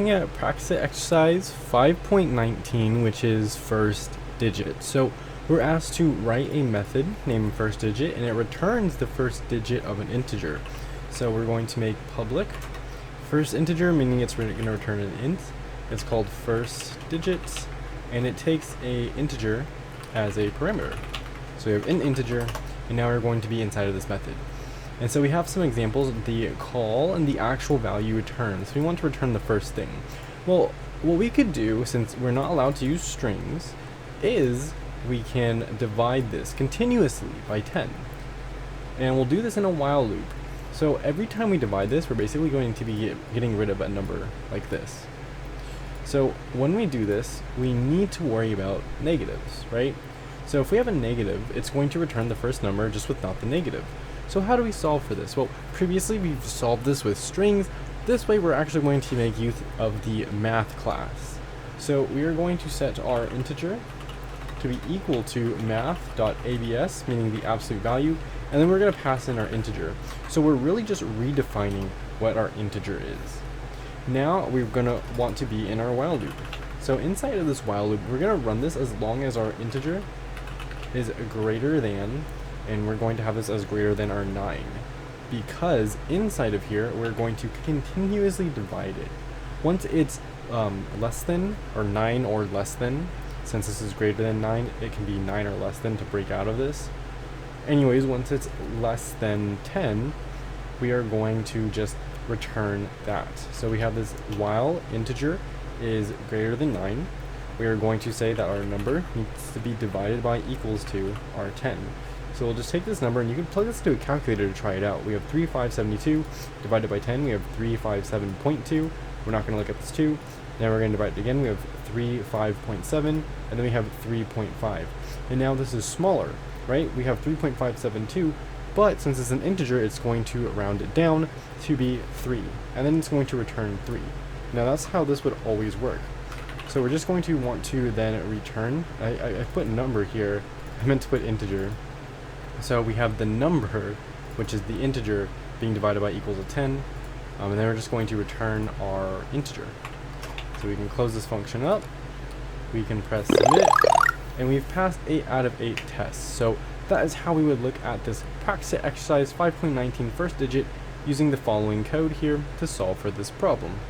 Looking at practice exercise 5.19, which is first digit. So we're asked to write a method named firstDigit, and it returns the first digit of an integer. So we're going to make public first integer, meaning it's going to return an int. It's called firstDigit, and it takes a integer as a parameter. So we have an integer, and now we're going to be inside of this method. And so we have some examples of the call and the actual value returned. So we want to return the first thing. Well, what we could do, since we're not allowed to use strings, is we can divide this continuously by 10. And we'll do this in a while loop. So every time we divide this, we're basically going to be getting rid of a number like this. So when we do this, we need to worry about negatives, right? So if we have a negative, it's going to return the first number just without the negative. So how do we solve for this? Well, previously we've solved this with strings. This way we're actually going to make use of the math class. So we are going to set our integer to be equal to math.abs, meaning the absolute value, and then we're going to pass in our integer. So we're really just redefining what our integer is. Now we're going to want to be in our while loop. So inside of this while loop, we're going to run this as long as our integer is greater than, and we're going to have this as greater than our 9, because inside of here we're going to continuously divide it. Once it's less than, or 9 or less than, since this is greater than 9, it can be 9 or less than to break out of this. Anyways, once it's less than 10, we are going to just return that. So we have this while integer is greater than 9. We are going to say that our number needs to be divided by equals to our 10. So we'll just take this number, and you can plug this into a calculator to try it out. We have 3572 divided by 10. We have 357.2. We're not going to look at this 2. Now we're going to divide it again. We have 35.7, and then we have 3.5. And now this is smaller, right? We have 3.572, but since it's an integer, it's going to round it down to be 3, and then it's going to return 3. Now that's how this would always work. So we're just going to want to then return, I put number here, I meant to put integer. So we have the number, which is the integer, being divided by equals to 10, and then we're just going to return our integer. So we can close this function up, we can press submit, and we've passed 8 out of 8 tests. So that is how we would look at this practice exercise 5.19 first digit using the following code here to solve for this problem.